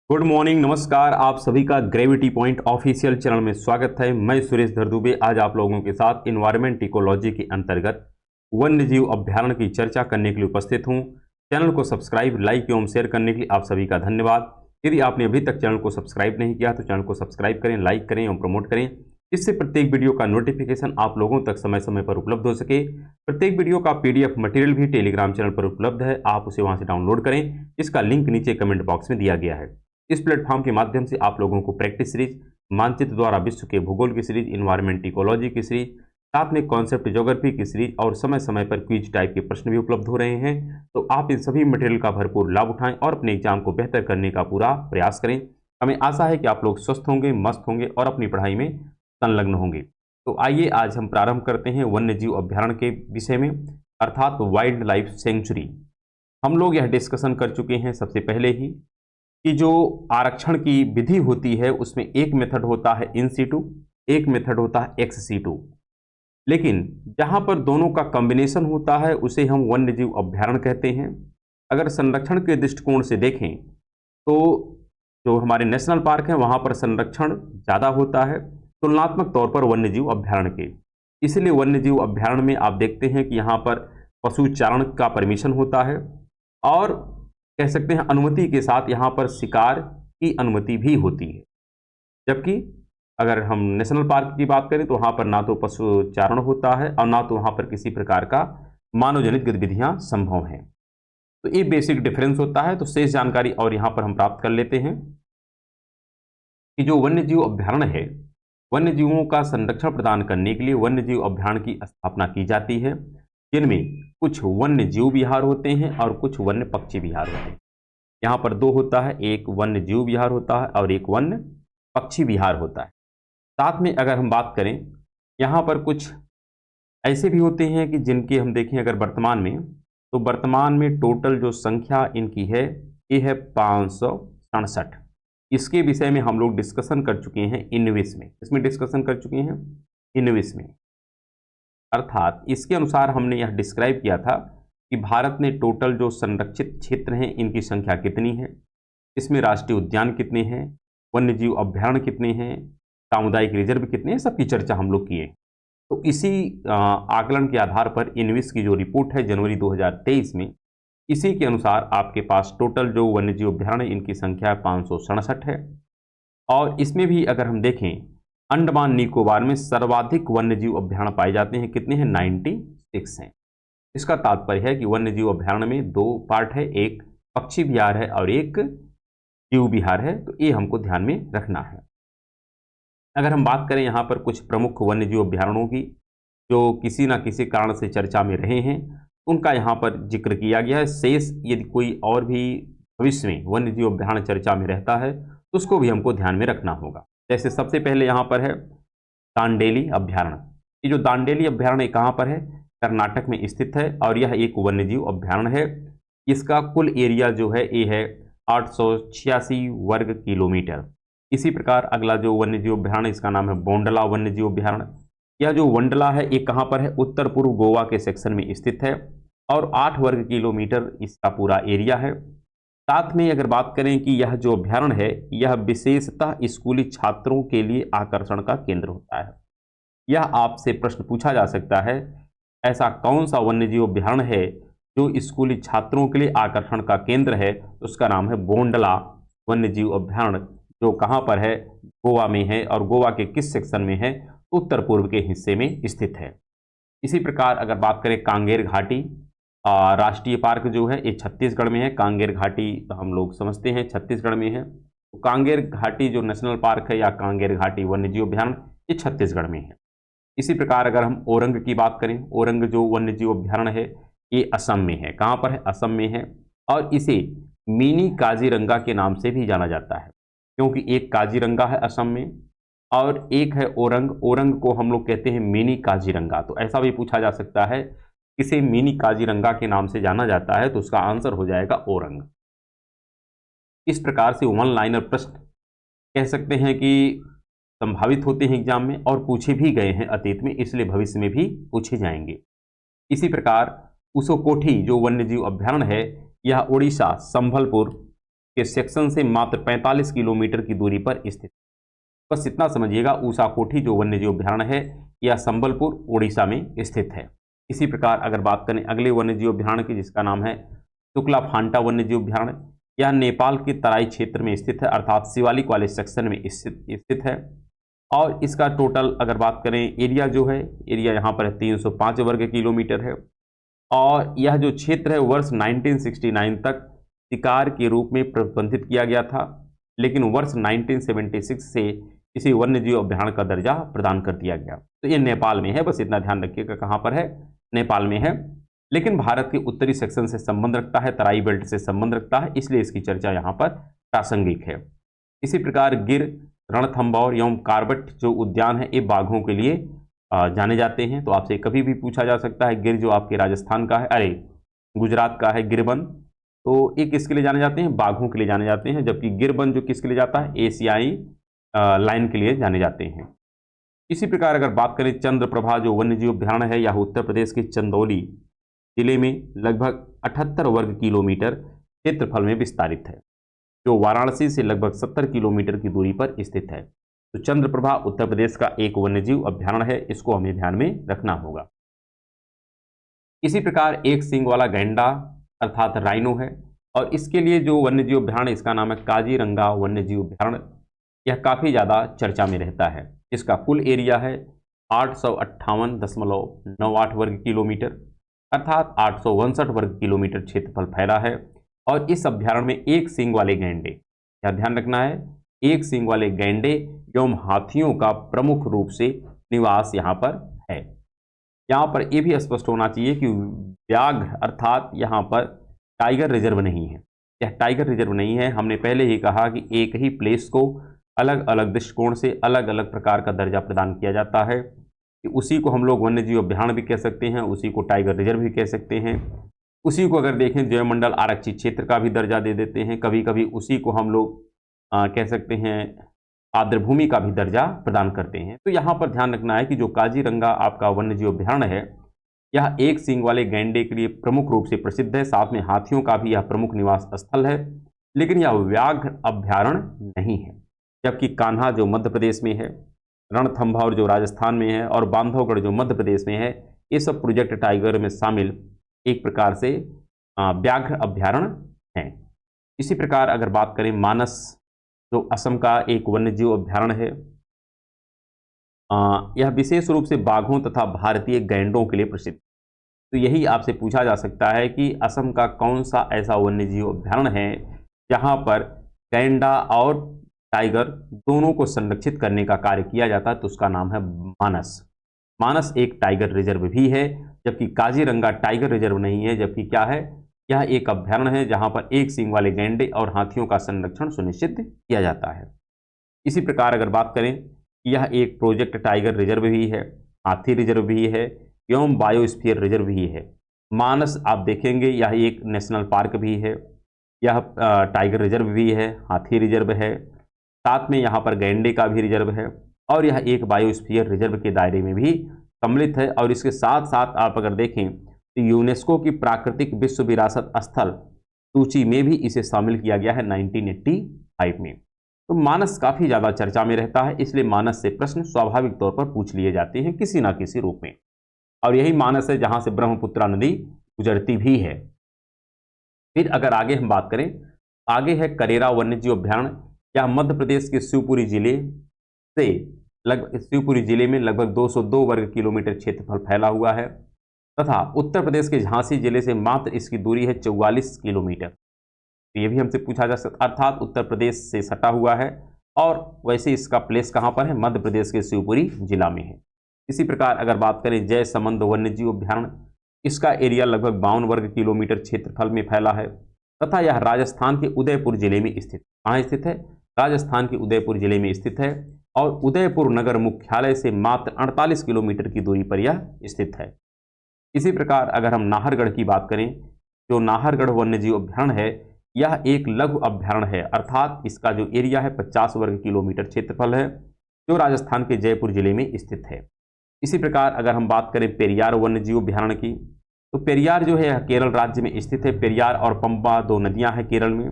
Good morning, नमस्कार। आप सभी का ग्रेविटी पॉइंट ऑफिशियल चैनल में स्वागत है। मैं सुरेश धरदुबे आज आप लोगों के साथ इन्वायरमेंट इकोलॉजी के अंतर्गत वन्य जीव अभ्यारण्य की चर्चा करने के लिए उपस्थित हूं। चैनल को सब्सक्राइब, लाइक एवं शेयर करने के लिए आप सभी का धन्यवाद। यदि आपने अभी तक चैनल को सब्सक्राइब नहीं किया तो चैनल को सब्सक्राइब करें, लाइक करें एवं प्रमोट करें, इससे प्रत्येक वीडियो का नोटिफिकेशन आप लोगों तक समय समय पर उपलब्ध हो सके। प्रत्येक वीडियो का पीडीएफ मटेरियल भी टेलीग्राम चैनल पर उपलब्ध है, आप उसे वहां से डाउनलोड करें। इसका लिंक नीचे कमेंट बॉक्स में दिया गया है। इस प्लेटफॉर्म के माध्यम से आप लोगों को प्रैक्टिस सीरीज, मानचित्र द्वारा विश्व के भूगोल की सीरीज, इन्वायरमेंट इकोलॉजी की सीरीज, साथ में कॉन्सेप्ट ज्योग्राफी की सीरीज और समय समय पर क्विज टाइप के प्रश्न भी उपलब्ध हो रहे हैं। तो आप इन सभी मटेरियल का भरपूर लाभ उठाएं और अपने एग्जाम को बेहतर करने का पूरा प्रयास करें। हमें आशा है कि आप लोग स्वस्थ होंगे, मस्त होंगे और अपनी पढ़ाई में संलग्न होंगे। तो आइए आज हम प्रारंभ करते हैं वन्य जीव अभ्यारण्य के विषय में, अर्थात वाइल्ड लाइफ सेंचुरी। हम लोग यह डिस्कशन कर चुके हैं सबसे पहले ही कि जो आरक्षण की विधि होती है उसमें एक मेथड होता है इन सीटू, एक मेथड होता है एक्स सीटू, लेकिन जहां पर दोनों का कॉम्बिनेशन होता है उसे हम वन्य जीव अभ्यारण्य कहते हैं। अगर संरक्षण के दृष्टिकोण से देखें तो जो हमारे नेशनल पार्क हैं वहां पर संरक्षण ज़्यादा होता है तुलनात्मक तौर पर वन्य जीव अभ्यारण्य के। इसलिए वन्य जीव अभ्यारण्य में आप देखते हैं कि यहाँ पर पशु चारण का परमिशन होता है और कह सकते हैं अनुमति के साथ यहाँ पर शिकार की अनुमति भी होती है। जबकि अगर हम नेशनल पार्क की बात करें तो वहाँ पर ना तो पशु चारण होता है और ना तो वहाँ पर किसी प्रकार का मानवजनित गतिविधियाँ संभव हैं। तो ये बेसिक डिफरेंस होता है। तो शेष जानकारी और यहाँ पर हम प्राप्त कर लेते हैं कि जो वन्य जीव अभ्यारण्य है, वन्य जीवों का संरक्षण प्रदान करने के लिए वन्य जीव अभ्यारण्य की स्थापना की जाती है, जिनमें कुछ वन्य जीव विहार होते हैं और कुछ वन्य पक्षी विहार होते हैं। यहाँ पर दो होता है, एक वन्य जीव विहार होता है और एक वन्य पक्षी विहार होता है। साथ में अगर हम बात करें, यहाँ पर कुछ ऐसे भी होते हैं कि जिनके हम देखें अगर वर्तमान में, तो वर्तमान में टोटल जो संख्या इनकी है ये है 567। इसके विषय में हम लोग डिस्कशन कर चुके हैं इनविस में। इसमें डिस्कशन कर चुके हैं इनविस में, अर्थात इसके अनुसार हमने यह डिस्क्राइब किया था कि भारत में टोटल जो संरक्षित क्षेत्र हैं इनकी संख्या कितनी है, इसमें राष्ट्रीय उद्यान कितने हैं, वन्य जीव अभ्यारण्य कितने हैं, सामुदायिक रिजर्व कितने हैं, सबकी चर्चा हम लोग किए। तो इसी आकलन के आधार पर इनविस की जो रिपोर्ट है जनवरी 2023 में, इसी के अनुसार आपके पास टोटल जो वन्य जीव अभ्यारण्य इनकी संख्या 567 है। और इसमें भी अगर हम देखें, अंडमान निकोबार में सर्वाधिक वन्य जीव अभ्यारण्य पाए जाते हैं। कितने हैं? 96 हैं। इसका तात्पर्य है कि वन्य जीव अभ्यारण्य में दो पार्ट है, एक पक्षी विहार है और एक जीव विहार है। तो ये हमको ध्यान में रखना है। अगर हम बात करें यहाँ पर कुछ प्रमुख वन्य जीव अभ्यारण्यों की जो किसी न किसी कारण से चर्चा में रहे हैं, उनका यहाँ पर जिक्र किया गया है। शेष यदि कोई और भी भविष्य में वन्य जीव अभ्यारण्य चर्चा में रहता है तो उसको भी हमको ध्यान में रखना होगा। जैसे सबसे पहले यहाँ पर है दांडेली अभ्यारण्य। ये जो दांडेली अभ्यारण्य कहाँ पर है? कर्नाटक में स्थित है और यह एक वन्यजीव अभ्यारण्य है। इसका कुल एरिया जो है ये है 886 वर्ग किलोमीटर। इसी प्रकार अगला जो वन्यजीव अभ्यारण्य, इसका नाम है बोंडला वन्यजीव अभ्यारण्य। यह जो वंडला है ये कहाँ पर है? उत्तर पूर्व गोवा के सेक्शन में स्थित है और 8 वर्ग किलोमीटर इसका पूरा एरिया है। साथ में अगर बात करें कि यह जो अभ्यारण्य है यह विशेषतः स्कूली छात्रों के लिए आकर्षण का केंद्र होता है। यह आपसे प्रश्न पूछा जा सकता है, ऐसा कौन सा वन्यजीव अभ्यारण्य है जो स्कूली छात्रों के लिए आकर्षण का केंद्र है? तो उसका नाम है बोंडला वन्यजीव अभ्यारण्य, जो कहाँ पर है? गोवा में है। और गोवा के किस सेक्शन में है? उत्तर पूर्व के हिस्से में स्थित है। इसी प्रकार अगर बात करें कांगेर घाटी राष्ट्रीय पार्क जो है ये छत्तीसगढ़ में है। कांगेर घाटी हम लोग समझते हैं छत्तीसगढ़ में है। तो कांगेर घाटी जो नेशनल पार्क है या कांगेर घाटी वन्यजीव अभ्यारण्य ये छत्तीसगढ़ में है। इसी प्रकार अगर हम ओरंग की बात करें, ओरंग जो वन्यजीव अभ्यारण्य है ये असम में है। कहाँ पर है? असम में है। और इसे मिनी काजीरंगा के नाम से भी जाना जाता है, क्योंकि एक काजीरंगा है असम में और एक है ओरंग। ओरंग को हम लोग कहते हैं मिनी काजीरंगा। तो ऐसा भी पूछा जा सकता है, किसे मिनी काजीरंगा के नाम से जाना जाता है? तो उसका आंसर हो जाएगा ओरंग। इस प्रकार से वन लाइनर प्रश्न कह सकते हैं कि संभावित होते हैं एग्जाम में और पूछे भी गए हैं अतीत में, इसलिए भविष्य में भी पूछे जाएंगे। इसी प्रकार उसोकोठी जो वन्यजीव अभ्यारण्य है यह उड़ीसा संबलपुर के सेक्शन से मात्र 45 किलोमीटर की दूरी पर स्थित। बस इतना समझिएगा, ऊषाकोठी जो वन्यजीव अभ्यारण्य है यह संबलपुर उड़ीसा में स्थित है। इसी प्रकार अगर बात करें अगले वन्यजीव अभ्यारण्य की, जिसका नाम है शुक्ला फांटा वन्यजीव अभ्यारण्य, यह नेपाल के तराई क्षेत्र में स्थित है, अर्थात शिवालिक वाले सेक्शन में स्थित है। और इसका टोटल अगर बात करें एरिया जो है, एरिया यहाँ पर 305 वर्ग किलोमीटर है। और यह जो क्षेत्र है वर्ष 1969 तक शिकार के रूप में प्रबंधित किया गया था, लेकिन वर्ष 1976 से इसे वन्यजीव अभ्यारण्य का दर्जा प्रदान कर दिया गया। तो ये नेपाल में है, बस इतना ध्यान रखिएगा, कहाँ पर है, नेपाल में है, लेकिन भारत के उत्तरी सेक्शन से संबंध रखता है, तराई बेल्ट से संबंध रखता है, इसलिए इसकी चर्चा यहाँ पर प्रासंगिक है। इसी प्रकार गिर, रणथंभौर एवं कार्बेट जो उद्यान है ये बाघों के लिए जाने जाते हैं। तो आपसे कभी भी पूछा जा सकता है, गिर जो आपके राजस्थान का है, अरे गुजरात का है गिरवन, तो ये किसके लिए जाने जाते हैं, बाघों के लिए जाने जाते हैं, जबकि गिरवन जो किसके लिए जाता है, एशियाई लाइन के लिए जाने जाते हैं। इसी प्रकार अगर बात करें चंद्रप्रभा जो वन्यजीव अभ्यारण्य है, यह उत्तर प्रदेश के चंदौली जिले में लगभग 78 वर्ग किलोमीटर क्षेत्रफल में विस्तारित है, जो वाराणसी से लगभग 70 किलोमीटर की दूरी पर स्थित है। तो चंद्रप्रभा उत्तर प्रदेश का एक वन्यजीव अभ्यारण्य है, इसको हमें ध्यान में रखना होगा। इसी प्रकार एक सींग वाला गैंडा अर्थात राइनो है, और इसके लिए जो वन्यजीव अभ्यारण्य इसका नाम है काजीरंगा वन्यजीव अभ्यारण्य। यह काफ़ी ज़्यादा चर्चा में रहता है। इसका कुल एरिया है 858.98 वर्ग किलोमीटर, अर्थात 859 वर्ग किलोमीटर क्षेत्रफल फैला है। और इस अभ्यारण्य में एक सींग वाले गैंडे, क्या ध्यान रखना है, एक सींग वाले गैंडे एवं हाथियों का प्रमुख रूप से निवास यहाँ पर है। यहाँ पर यह भी स्पष्ट होना चाहिए कि व्याघ्र अर्थात यहाँ पर टाइगर रिजर्व नहीं है, यह टाइगर रिजर्व नहीं है। हमने पहले ही कहा कि एक ही प्लेस को अलग अलग दृष्टिकोण से अलग अलग प्रकार का दर्जा प्रदान किया जाता है, कि उसी को हम लोग वन्यजीव अभ्यारण्य भी कह सकते हैं, उसी को टाइगर रिजर्व भी कह सकते हैं, उसी को अगर देखें जैवमंडल आरक्षित क्षेत्र का भी दर्जा दे देते हैं, कभी कभी उसी को हम लोग कह सकते हैं आर्द्रभूमि का भी दर्जा प्रदान करते हैं। तो यहाँ पर ध्यान रखना है कि जो काजीरंगा आपका वन्यजीव अभ्यारण्य है, यह एक सींग वाले गैंडे के लिए प्रमुख रूप से प्रसिद्ध है, साथ में हाथियों का भी यह प्रमुख निवास स्थल है, लेकिन यह व्याघ्र अभ्यारण्य नहीं है। जबकि कान्हा जो मध्य प्रदेश में है, रणथंभौर जो राजस्थान में है, और बांधवगढ़ जो मध्य प्रदेश में है, ये सब प्रोजेक्ट टाइगर में शामिल एक प्रकार से व्याघ्र अभ्यारण्य हैं। इसी प्रकार अगर बात करें मानस जो असम का एक वन्यजीव अभ्यारण्य है, यह विशेष रूप से बाघों तथा भारतीय गैंडों के लिए प्रसिद्ध। तो यही आपसे पूछा जा सकता है कि असम का कौन सा ऐसा वन्यजीव अभ्यारण्य है जहां पर गैंडा और टाइगर दोनों को संरक्षित करने का कार्य किया जाता है, तो उसका नाम है मानस। मानस एक टाइगर रिजर्व भी है, जबकि काजीरंगा टाइगर रिजर्व नहीं है, जबकि क्या है, यह एक अभ्यारण्य है जहां पर एक सींग वाले गैंडे और हाथियों का संरक्षण सुनिश्चित किया जाता है। इसी प्रकार अगर बात करें, यह एक प्रोजेक्ट टाइगर रिजर्व भी है, हाथी रिजर्व भी है एवं बायोस्फीयर रिजर्व भी है। मानस आप देखेंगे यह एक नेशनल पार्क भी है, यह टाइगर रिजर्व भी है, हाथी रिजर्व है, साथ में यहाँ पर गैंडे का भी रिजर्व है, और यह एक बायोस्फीयर रिजर्व के दायरे में भी सम्मिलित है। और इसके साथ साथ आप अगर देखें तो यूनेस्को की प्राकृतिक विश्व विरासत स्थल सूची में भी इसे शामिल किया गया है 1985 में। तो मानस काफ़ी ज़्यादा चर्चा में रहता है, इसलिए मानस से प्रश्न स्वाभाविक तौर पर पूछ लिए जाते हैं किसी ना किसी रूप में। और यही मानस है जहाँ से ब्रह्मपुत्रा नदी गुजरती भी है। फिर अगर आगे हम बात करें, आगे है करेरा वन्यजीव अभ्यारण्य। यह मध्य प्रदेश के शिवपुरी जिले से शिवपुरी जिले में लगभग 202 वर्ग किलोमीटर क्षेत्रफल फैला हुआ है, तथा उत्तर प्रदेश के झांसी जिले से मात्र इसकी दूरी है 44 किलोमीटर। तो ये भी हमसे पूछा जा सकता, अर्थात उत्तर प्रदेश से सटा हुआ है, और वैसे इसका प्लेस कहाँ पर है, मध्य प्रदेश के शिवपुरी जिला में है। इसी प्रकार अगर बात करें जयसमंद वन्यजीव अभ्यारण्य, इसका एरिया लगभग 52 वर्ग किलोमीटर क्षेत्रफल में फैला है, तथा यह राजस्थान के उदयपुर जिले में स्थित, कहाँ स्थित है, राजस्थान के उदयपुर जिले में स्थित है, और उदयपुर नगर मुख्यालय से मात्र 48 किलोमीटर की दूरी पर यह स्थित है। इसी प्रकार अगर हम नाहरगढ़ की बात करें, जो नाहरगढ़ वन्यजीव अभ्यारण्य है, यह एक लघु अभ्यारण्य है, अर्थात इसका जो एरिया है 50 वर्ग किलोमीटर क्षेत्रफल है, जो राजस्थान के जयपुर जिले में स्थित है। इसी प्रकार अगर हम बात करें पेरियार वन्यजीव अभ्यारण्य की, तो पेरियार जो है केरल राज्य में स्थित है। पेरियार और पंबा दो नदियां हैं केरल में,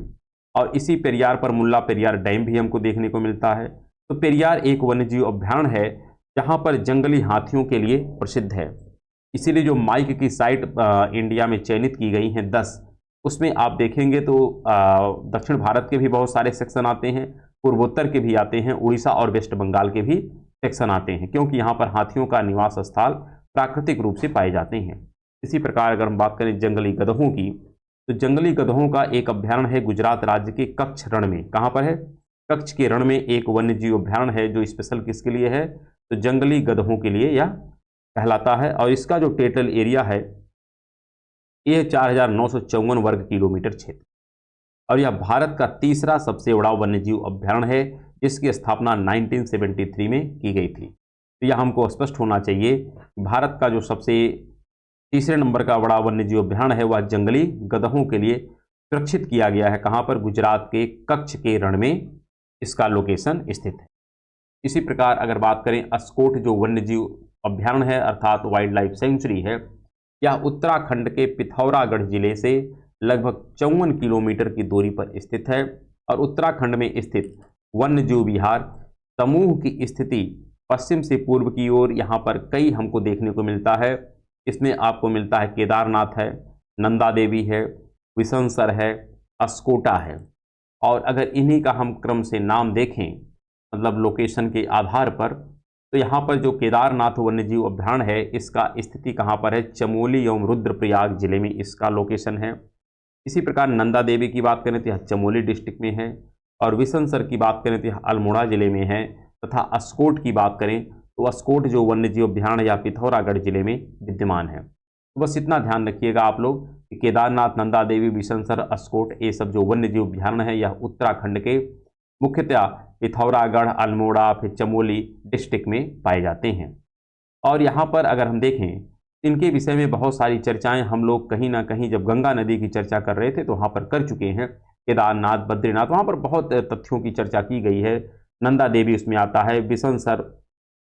और इसी पेरियार पर मुल्ला पेरियार डैम भी हमको देखने को मिलता है। तो पेरियार एक वन्यजीव अभ्यारण्य है जहाँ पर जंगली हाथियों के लिए प्रसिद्ध है। इसीलिए जो माइक की साइट इंडिया में चयनित की गई हैं 10, उसमें आप देखेंगे तो दक्षिण भारत के भी बहुत सारे सेक्शन आते हैं, पूर्वोत्तर के भी आते हैं, उड़ीसा और वेस्ट बंगाल के भी सेक्शन आते हैं, क्योंकि यहाँ पर हाथियों का निवास स्थल प्राकृतिक रूप से पाए जाते हैं। इसी प्रकार अगर हम बात करें जंगली गधों की, तो जंगली गधों का एक अभ्यारण्य है गुजरात राज्य के कच्छ रण में। कहाँ पर है? कच्छ के रण में एक वन्यजीव अभ्यारण्य है जो स्पेशल किसके लिए है? तो जंगली गधों के लिए यह कहलाता है। और इसका जो टोटल एरिया है यह 4954 वर्ग किलोमीटर क्षेत्र, और यह भारत का तीसरा सबसे बड़ा वन्यजीव अभ्यारण्य है जिसकी स्थापना 1973 में की गई थी। तो यह हमको स्पष्ट होना चाहिए, भारत का जो सबसे तीसरे नंबर का बड़ा वन्यजीव अभ्यारण्य है वह जंगली गधों के लिए सुरक्षित किया गया है। कहाँ पर? गुजरात के कच्छ के रण में इसका लोकेशन स्थित है। इसी प्रकार अगर बात करें अस्कोट जो वन्यजीव अभ्यारण्य है अर्थात वाइल्ड लाइफ सेंचुरी है, यह उत्तराखंड के पिथौरागढ़ जिले से लगभग 54 किलोमीटर की दूरी पर स्थित है। और उत्तराखंड में स्थित वन्यजीव विहार समूह की स्थिति पश्चिम से पूर्व की ओर यहाँ पर कई हमको देखने को मिलता है। इसमें आपको मिलता है केदारनाथ है, नंदा देवी है, विशनसर है, अस्कोटा है। और अगर इन्हीं का हम क्रम से नाम देखें मतलब लोकेशन के आधार पर, तो यहाँ पर जो केदारनाथ वन्यजीव अभ्यारण्य है इसका स्थिति कहाँ पर है? चमोली एवं रुद्रप्रयाग जिले में इसका लोकेशन है। इसी प्रकार नंदा देवी की बात करें तो यह चमोली डिस्ट्रिक्ट में है, और विशनसर की बात करें तो यह अल्मोड़ा जिले में है, तथा अस्कोट की बात करें तो अस्कोट जो वन्यजीव अभ्यारण्य या पिथौरागढ़ जिले में विद्यमान है। तो बस इतना ध्यान रखिएगा आप लोग कि केदारनाथ, नंदा देवी, विशनसर, अस्कोट ये सब जो वन्यजीव अभ्यारण्य है यह उत्तराखंड के मुख्यतः पिथौरागढ़, अल्मोड़ा, फिर चमोली डिस्ट्रिक्ट में पाए जाते हैं। और यहाँ पर अगर हम देखें इनके विषय में बहुत सारी चर्चाएं हम लोग कहीं ना कहीं जब गंगा नदी की चर्चा कर रहे थे तो वहाँ पर कर चुके हैं। केदारनाथ, बद्रीनाथ, वहाँ पर बहुत तथ्यों की चर्चा की गई है। नंदा देवी उसमें आता है, विशनसर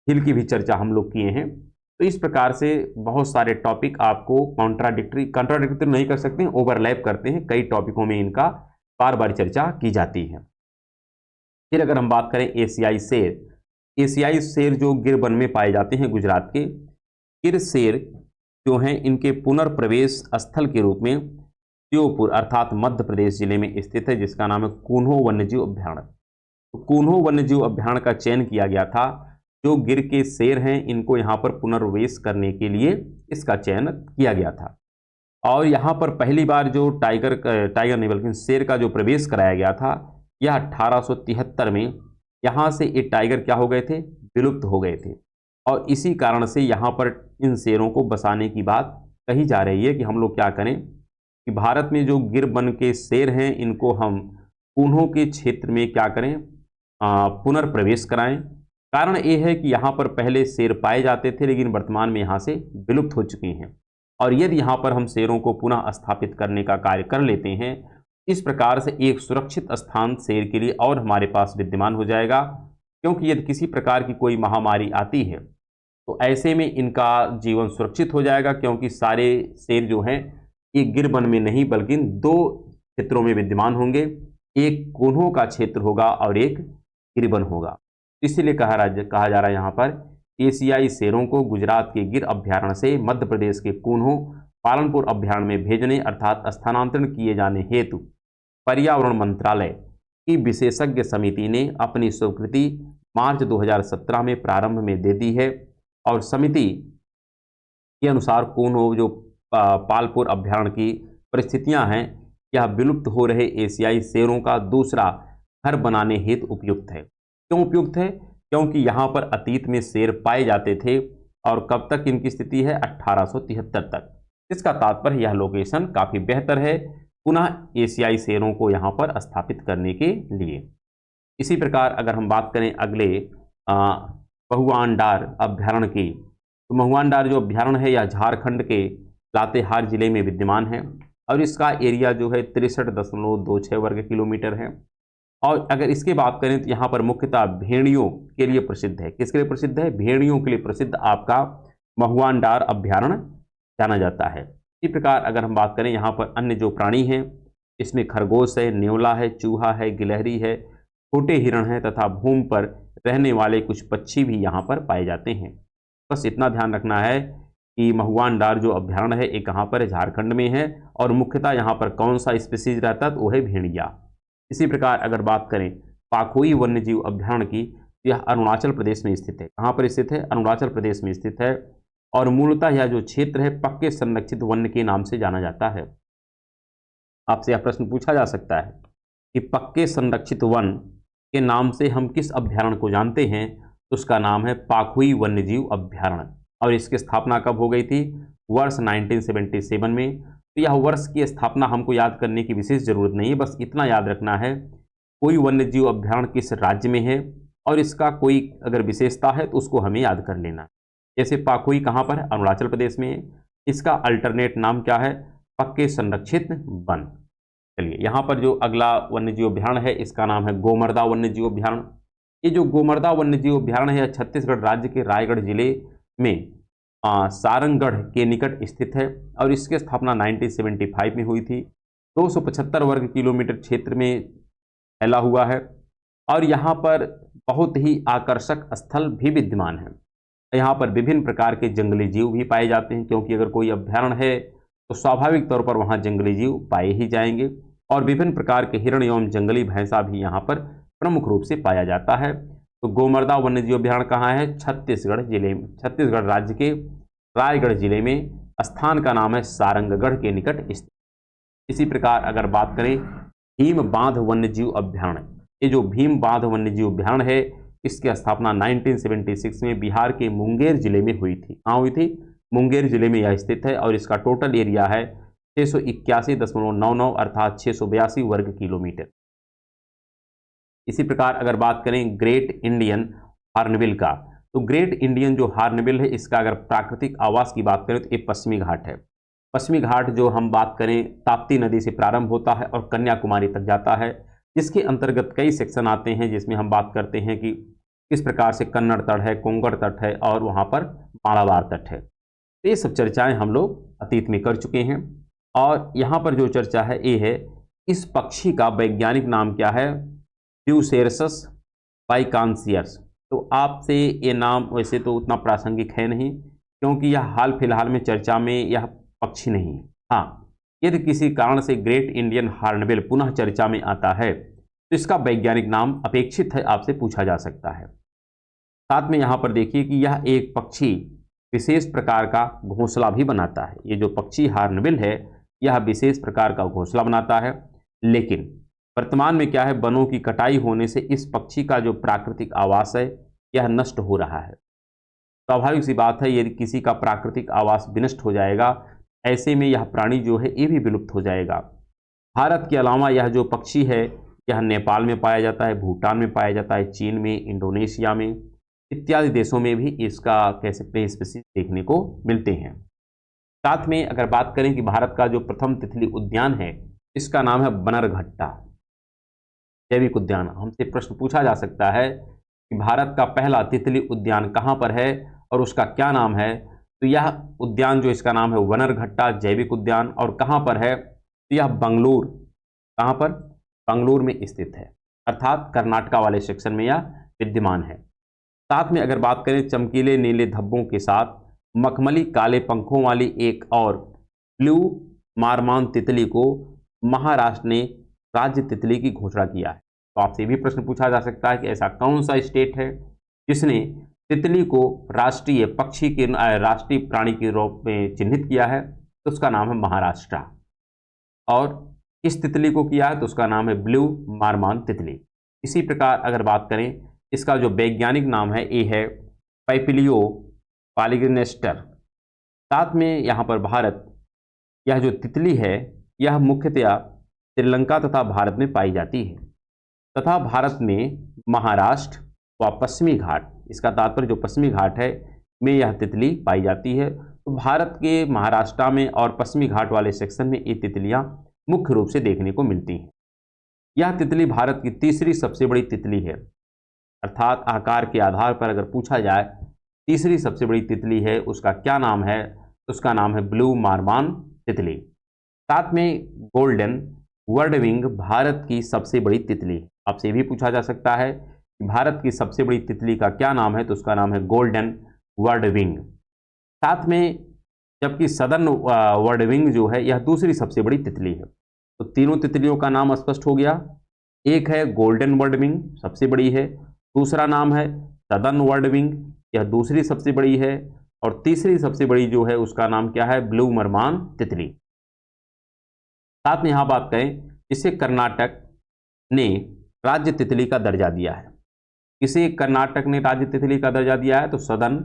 हिल की भी चर्चा हम लोग किए हैं। तो इस प्रकार से बहुत सारे टॉपिक आपको कॉन्ट्राडिक्टरी तो नहीं कर सकते हैं, ओवरलैप करते हैं, कई टॉपिकों में इनका बार बार चर्चा की जाती है। फिर अगर हम बात करें एशियाई शेर, एशियाई शेर जो गिर वन में पाए जाते हैं गुजरात के, गिर शेर जो हैं इनके पुनर्प्रवेश स्थल के रूप में श्योपुर अर्थात मध्य प्रदेश जिले में स्थित है जिसका नाम है कून्हो वन्यजीव अभ्यारण्य। तो कून्हो वन्यजीव अभ्यारण्य का चयन किया गया था। जो गिर के शेर हैं इनको यहाँ पर पुनर्प्रवेश करने के लिए इसका चयन किया गया था। और यहाँ पर पहली बार जो टाइगर नहीं बल्कि शेर का जो प्रवेश कराया गया था यह 1873 में। यहाँ से ये टाइगर क्या हो गए थे? विलुप्त हो गए थे। और इसी कारण से यहाँ पर इन शेरों को बसाने की बात कही जा रही है कि हम लोग क्या करें कि भारत में जो गिर वन के शेर हैं इनको हम कून्हो के क्षेत्र में क्या करें? पुनर्प्रवेश कराएं। कारण ये है कि यहाँ पर पहले शेर पाए जाते थे लेकिन वर्तमान में यहाँ से विलुप्त हो चुके हैं, और यदि यहाँ पर हम शेरों को पुनः स्थापित करने का कार्य कर लेते हैं इस प्रकार से एक सुरक्षित स्थान शेर के लिए और हमारे पास विद्यमान हो जाएगा। क्योंकि यदि किसी प्रकार की कोई महामारी आती है तो ऐसे में इनका जीवन सुरक्षित हो जाएगा, क्योंकि सारे शेर जो हैं एक गिर वन में नहीं बल्कि 2 क्षेत्रों में विद्यमान होंगे, एक कून्हो का क्षेत्र होगा और एक गिर वन होगा। इसीलिए कहा जा रहा है यहाँ पर एशियाई शेरों को गुजरात के गिर अभ्यारण्य से मध्य प्रदेश के कून्हो पालनपुर अभ्यारण्य में भेजने अर्थात स्थानांतरण किए जाने हेतु पर्यावरण मंत्रालय की विशेषज्ञ समिति ने अपनी स्वीकृति मार्च 2017 में प्रारंभ में दे दी है। और समिति के अनुसार कून्हो जो पालपुर अभ्यारण्य की परिस्थितियां हैं यह विलुप्त हो रहे एशियाई शेरों का दूसरा घर बनाने हेतु उपयुक्त है। क्यों उपयुक्त है? क्योंकि यहाँ पर अतीत में शेर पाए जाते थे और कब तक इनकी स्थिति है? 1873 तक। इसका तात्पर्य यह लोकेशन काफ़ी बेहतर है पुनः एशियाई शेरों को यहाँ पर स्थापित करने के लिए। इसी प्रकार अगर हम बात करें अगले महुआंडार अभ्यारण्य की, तो महुआंडार जो अभ्यारण्य है यह झारखंड के लातेहार जिले में विद्यमान है और इसका एरिया जो है 63.26 वर्ग किलोमीटर है। और अगर इसकी बात करें तो यहाँ पर मुख्यतः भेड़ियों के लिए प्रसिद्ध है। किसके लिए प्रसिद्ध है? भेड़ियों के लिए प्रसिद्ध आपका महुआंडार अभ्यारण्य जाना जाता है। इसी प्रकार अगर हम बात करें यहाँ पर अन्य जो प्राणी हैं इसमें खरगोश है, नेवला है, चूहा है, गिलहरी है, छोटे हिरण हैं तथा भूमि पर रहने वाले कुछ पक्षी भी यहाँ पर पाए जाते हैं। बस इतना ध्यान रखना है कि महुआन डार जो अभ्यारण्य है ये कहाँ पर है, झारखंड में है, और मुख्यतः यहाँ पर कौन सा स्पीसीज रहता है तो वो है भेड़िया। इसी प्रकार अगर बात करें पाखोई वन्यजीव अभ्यारण्य की, यह अरुणाचल प्रदेश में स्थित है। कहाँ पर स्थित है? अरुणाचल प्रदेश में स्थित है। और मूलतः यह जो क्षेत्र है पक्के संरक्षित वन्य के नाम से जाना जाता है। आपसे यह प्रश्न पूछा जा सकता है कि पक्के संरक्षित वन के नाम से हम किस अभ्यारण्य को जानते हैं, तो उसका नाम है पाखुई वन्यजीव अभ्यारण्य। और इसकी स्थापना कब हो गई थी? वर्ष 1977 में। तो यह वर्ष की स्थापना हमको याद करने की विशेष जरूरत नहीं है, बस इतना याद रखना है कोई वन्यजीव अभ्यारण्य किस राज्य में है और इसका कोई अगर विशेषता है तो उसको हमें याद कर लेना है। जैसे पाखुई कहाँ पर है? अरुणाचल प्रदेश में है। इसका अल्टरनेट नाम क्या है? पक्के संरक्षित वन। चलिए यहाँ पर जो अगला वन्यजीव अभ्यारण्य है इसका नाम है गोमर्दा वन्यजीव अभ्यारण्य। ये जो गोमर्दा वन्यजीव अभ्यारण्य है छत्तीसगढ़ राज्य के रायगढ़ जिले में सारंगगढ़ के निकट स्थित है और इसकी स्थापना 1975 में हुई थी। 275 वर्ग किलोमीटर क्षेत्र में फैला हुआ है और यहाँ पर बहुत ही आकर्षक स्थल भी विद्यमान है। यहाँ पर विभिन्न प्रकार के जंगली जीव भी पाए जाते हैं, क्योंकि अगर कोई अभ्यारण्य है तो स्वाभाविक तौर पर वहाँ जंगली जीव पाए ही जाएंगे। और विभिन्न प्रकार के हिरण एवं जंगली भैंसा भी यहाँ पर प्रमुख रूप से पाया जाता है। तो गोमर्दा वन्यजीव अभ्यारण्य कहाँ है? छत्तीसगढ़ जिले में, छत्तीसगढ़ राज्य के रायगढ़ जिले में। स्थान का नाम है सारंगगढ़ के निकट स्थित। इसी प्रकार अगर बात करें भीम बांध वन्यजीव अभ्यारण्य, ये जो भीम बांध वन्यजीव अभ्यारण्य है इसकी स्थापना 1976 में बिहार के मुंगेर जिले में हुई थी। कहाँ हुई थी? मुंगेर जिले में यह स्थित है और इसका टोटल एरिया है 681.99 अर्थात 682 वर्ग किलोमीटर। इसी प्रकार अगर बात करें ग्रेट इंडियन हॉर्नबिल का, तो ग्रेट इंडियन जो हॉर्नबिल है इसका अगर प्राकृतिक आवास की बात करें तो ये पश्चिमी घाट है। पश्चिमी घाट जो हम बात करें ताप्ती नदी से प्रारंभ होता है और कन्याकुमारी तक जाता है, जिसके अंतर्गत कई सेक्शन आते हैं जिसमें हम बात करते हैं कि किस प्रकार से कन्नड़ तट है, कोंकण तट है और वहाँ पर मालाबार तट है। तो ये सब चर्चाएं हम लोग अतीत में कर चुके हैं। और यहाँ पर जो चर्चा है ये है इस पक्षी का वैज्ञानिक नाम क्या है? ब्यूसेरसस बाइकान्सियर्स। तो आपसे ये नाम वैसे तो उतना प्रासंगिक है नहीं, क्योंकि यह हाल फिलहाल में चर्चा में यह पक्षी नहीं है। हाँ, यदि किसी कारण से ग्रेट इंडियन हॉर्नबिल पुनः चर्चा में आता है तो इसका वैज्ञानिक नाम अपेक्षित है, आपसे पूछा जा सकता है। साथ में यहाँ पर देखिए कि यह एक पक्षी विशेष प्रकार का घोंसला भी बनाता है। ये जो पक्षी हॉर्नबिल है यह विशेष प्रकार का घोंसला बनाता है, लेकिन वर्तमान में क्या है, वनों की कटाई होने से इस पक्षी का जो प्राकृतिक आवास है यह नष्ट हो रहा है। स्वाभाविक सी बात है, यदि किसी का प्राकृतिक आवास विनष्ट हो जाएगा ऐसे में यह प्राणी जो है ये भी विलुप्त हो जाएगा। भारत के अलावा यह जो पक्षी है यह नेपाल में पाया जाता है, भूटान में पाया जाता है, चीन में, इंडोनेशिया में इत्यादि देशों में भी इसका कह सकते हैं स्पीसीज देखने को मिलते हैं। साथ में अगर बात करें कि भारत का जो प्रथम तितली उद्यान है इसका नाम है बनरघट्टा जैविक उद्यान। हमसे प्रश्न पूछा जा सकता है कि भारत का पहला तितली उद्यान कहाँ पर है और उसका क्या नाम है? तो यह उद्यान जो इसका नाम है बनरघट्टा जैविक उद्यान, और कहाँ पर है? तो यह बंगलुरु, कहाँ पर? बंगलुरु में स्थित है, अर्थात कर्नाटका वाले सेक्शन में यह विद्यमान है। साथ में अगर बात करें चमकीले नीले धब्बों के साथ मखमली काले पंखों वाली एक और ब्लू मारमान तितली को महाराष्ट्र ने राज्य तितली की घोषणा किया है। तो आपसे भी प्रश्न पूछा जा सकता है कि ऐसा कौन सा स्टेट है जिसने तितली को राष्ट्रीय पक्षी के राष्ट्रीय प्राणी के रूप में चिन्हित किया है? तो उसका नाम है महाराष्ट्र। और किस तितली को किया है? तो उसका नाम है ब्लू मारमान तितली। इसी प्रकार अगर बात करें इसका जो वैज्ञानिक नाम है ये है पैपिलियो पॉलीगिनेस्टर। साथ में यहाँ पर भारत, यह जो तितली है यह मुख्यतया श्रीलंका तथा भारत में पाई जाती है तथा भारत में महाराष्ट्र व पश्चिमी घाट, इसका तात्पर्य जो पश्चिमी घाट है में यह तितली पाई जाती है। तो भारत के महाराष्ट्र में और पश्चिमी घाट वाले सेक्शन में ये तितलियाँ मुख्य रूप से देखने को मिलती हैं। यह तितली भारत की तीसरी सबसे बड़ी तितली है, अर्थात आकार के आधार पर अगर पूछा जाए तीसरी सबसे बड़ी तितली है उसका क्या नाम है? उसका नाम है ब्लू मारमान तितली। साथ में गोल्डन वर्डविंग भारत की सबसे बड़ी तितली। आपसे भी पूछा जा सकता है कि भारत की सबसे बड़ी तितली का क्या नाम है, तो उसका नाम है गोल्डन वर्डविंग। साथ में जबकि सदर्न वर्डविंग जो है यह दूसरी सबसे बड़ी तितली है। तो तीनों तितलियों का नाम स्पष्ट हो गया। एक है गोल्डन वर्डविंग, सबसे बड़ी है। दूसरा नाम है सदर्न वर्डविंग, यह दूसरी सबसे बड़ी है। और तीसरी सबसे बड़ी जो है उसका नाम क्या है, ब्लू मरमान तितली। साथ में यहां बात करें, इसे कर्नाटक ने राज्य तितली का दर्जा दिया है। इसे कर्नाटक ने राज्य तितली का दर्जा दिया है, तो सदर्न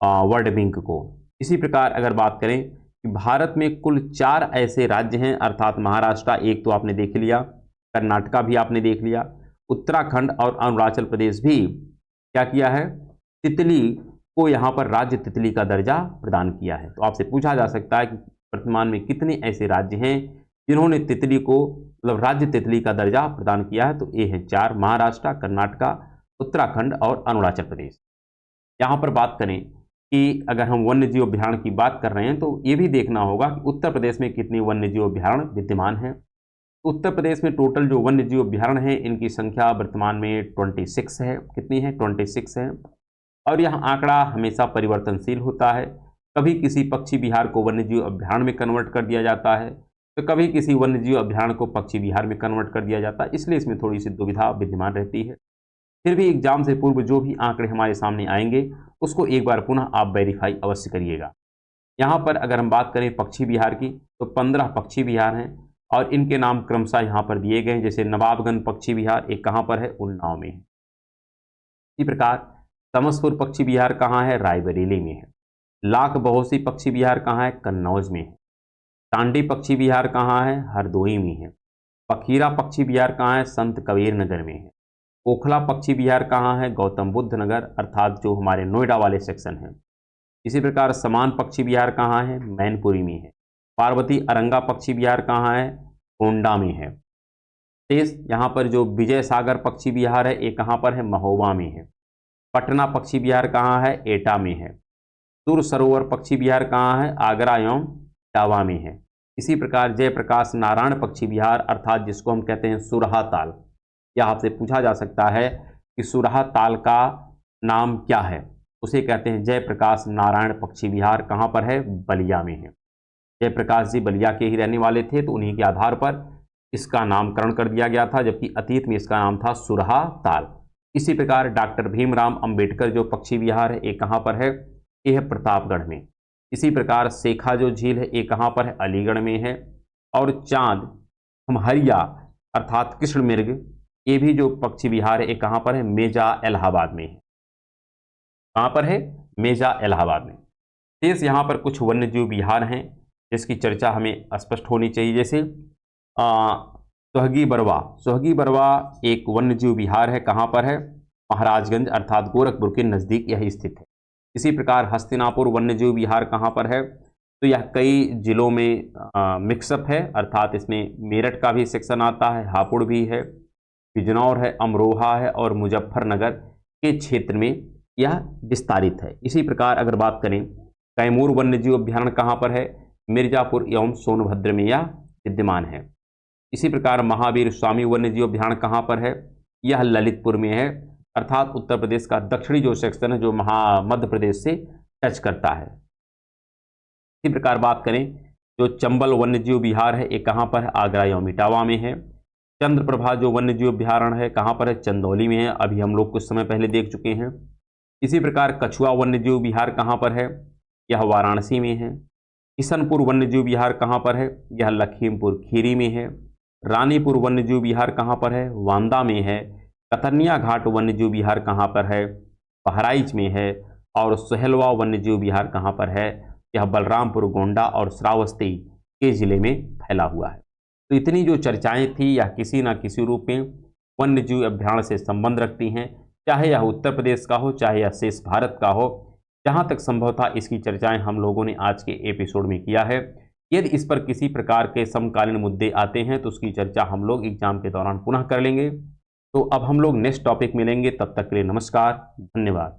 वर्डविंग को। इसी प्रकार अगर बात करें कि भारत में कुल 4 ऐसे राज्य हैं, अर्थात महाराष्ट्र एक तो आपने देख लिया, कर्नाटका भी आपने देख लिया, उत्तराखंड और अरुणाचल प्रदेश भी क्या किया है, तितली को यहाँ पर राज्य तितली का दर्जा प्रदान किया है। तो आपसे पूछा जा सकता है कि वर्तमान में कितने ऐसे राज्य हैं जिन्होंने तितली को मतलब राज्य तितली का दर्जा प्रदान किया है, तो ये है 4, महाराष्ट्र, कर्नाटका, उत्तराखंड और अरुणाचल प्रदेश। यहाँ पर बात करें कि अगर हम वन्यजीव अभ्यारण्य की बात कर रहे हैं तो ये भी देखना होगा कि उत्तर प्रदेश में कितने वन्यजीव अभ्यारण्य विद्यमान हैं। उत्तर प्रदेश में टोटल जो वन्यजीव अभ्यारण्य है इनकी संख्या वर्तमान में 26 है। कितनी है, 26 है। और यह आंकड़ा हमेशा परिवर्तनशील होता है। कभी किसी पक्षी विहार को वन्यजीव अभ्यारण्य में कन्वर्ट कर दिया जाता है, तो कभी किसी वन्यजीव अभ्यारण्य को पक्षी विहार में कन्वर्ट कर दिया जाता है, इसलिए इसमें थोड़ी सी दुविधा विद्यमान रहती है। फिर भी एग्जाम से पूर्व जो भी आंकड़े हमारे सामने आएंगे उसको एक बार पुनः आप वेरीफाई अवश्य करिएगा। यहाँ पर अगर हम बात करें पक्षी विहार की, तो 15 पक्षी विहार हैं और इनके नाम क्रमशः यहाँ पर दिए गए हैं। जैसे नवाबगंज पक्षी विहार एक कहाँ पर है, उन्नाव में है। इसी प्रकार तमसपुर पक्षी विहार कहाँ है, रायबरेली में है। लाख बहोसी पक्षी विहार कहाँ है, कन्नौज में है। टांडी पक्षी विहार कहाँ है, हरदोई में है। पखीरा पक्षी विहार कहाँ है, संत कबीर नगर में है। ओखला पक्षी विहार कहाँ है, गौतम बुद्ध नगर अर्थात जो हमारे नोएडा वाले सेक्शन हैं। इसी प्रकार समान पक्षी विहार कहाँ है, मैनपुरी में है। पार्वती अरंगा पक्षी विहार कहाँ है, गोंडा में है। शेष यहाँ पर जो विजय सागर पक्षी विहार है ये कहाँ पर है, महोबा में है। पटना पक्षी विहार कहाँ है, एटा में है। सुर सरोवर पक्षी विहार कहाँ है, आगरा एवं इटावा में है। इसी प्रकार जयप्रकाश नारायण पक्षी विहार अर्थात जिसको हम कहते हैं सुरहा ताल, यह आपसे पूछा जा सकता है कि सुरहा ताल का नाम क्या है, उसे कहते हैं जयप्रकाश नारायण पक्षी विहार। कहाँ पर है, बलिया में है। जयप्रकाश जी बलिया के ही रहने वाले थे, तो उन्हीं के आधार पर इसका नामकरण कर दिया गया था, जबकि अतीत में इसका नाम था सुरहा ताल। इसी प्रकार डॉक्टर भीमराव अंबेडकर जो पक्षी विहार है ये कहाँ पर है, ये है प्रतापगढ़ में। इसी प्रकार शेखा जो झील है ये कहाँ पर है, अलीगढ़ में है। और चांद खमहरिया अर्थात कृष्ण मृग ये भी जो पक्षी विहार है ये कहाँ पर है, मेजा इलाहाबाद में है। कहाँ पर है, मेजा इलाहाबाद में। शेष यहाँ पर कुछ वन्यजीव विहार हैं जिसकी चर्चा हमें स्पष्ट होनी चाहिए। जैसे सोहगी बरवा एक वन्यजीव विहार है, कहाँ पर है, महाराजगंज अर्थात गोरखपुर के नज़दीक यह स्थित है। इसी प्रकार हस्तिनापुर वन्यजीव विहार कहाँ पर है, तो यह कई जिलों में मिक्सअप है, अर्थात इसमें मेरठ का भी सेक्शन आता है, हापुड़ भी है, बिजनौर है, अमरोहा है और मुजफ्फरनगर के क्षेत्र में यह विस्तारित है। इसी प्रकार अगर बात करें कैमूर वन्यजीव अभ्यारण्य कहाँ पर है, मिर्जापुर एवं सोनभद्र में यह विद्यमान है। इसी प्रकार महावीर स्वामी वन्यजीव अभ्यारण्य कहाँ पर है, यह ललितपुर में है, अर्थात उत्तर प्रदेश का दक्षिणी जो सेक्शन है जो मध्य प्रदेश से टच करता है। इसी प्रकार बात करें जो चंबल वन्यजीव विहार है ये कहाँ पर है, आगरा एवं इटावा में है। चंद्रप्रभा जो वन्यजीव अभ्यारण्य है कहाँ पर है, चंदौली में है, अभी हम लोग कुछ समय पहले देख चुके हैं। इसी प्रकार कछुआ वन्यजीव विहार कहाँ पर है, यह वाराणसी में है। किशनपुर वन्यजीव विहार कहाँ पर है, यह लखीमपुर खीरी में है। रानीपुर वन्यजीव विहार कहाँ पर है, वांदा में है। कतरनिया घाट वन्यजीव विहार कहाँ पर है, बहराइच में है। और सोहेलवा वन्यजीव विहार कहाँ पर है, यह बलरामपुर, गोंडा और श्रावस्ती के जिले में फैला हुआ है। तो इतनी जो चर्चाएं थी यह किसी न किसी रूप में वन्यजीव अभ्यारण्य से संबंध रखती हैं, चाहे यह उत्तर प्रदेश का हो चाहे यह शेष भारत का हो। जहाँ तक संभव था इसकी चर्चाएं हम लोगों ने आज के एपिसोड में किया है। यदि इस पर किसी प्रकार के समकालीन मुद्दे आते हैं तो उसकी चर्चा हम लोग एग्जाम के दौरान पुनः कर लेंगे। तो अब हम लोग नेक्स्ट टॉपिक मिलेंगे, तब तक के लिए नमस्कार, धन्यवाद।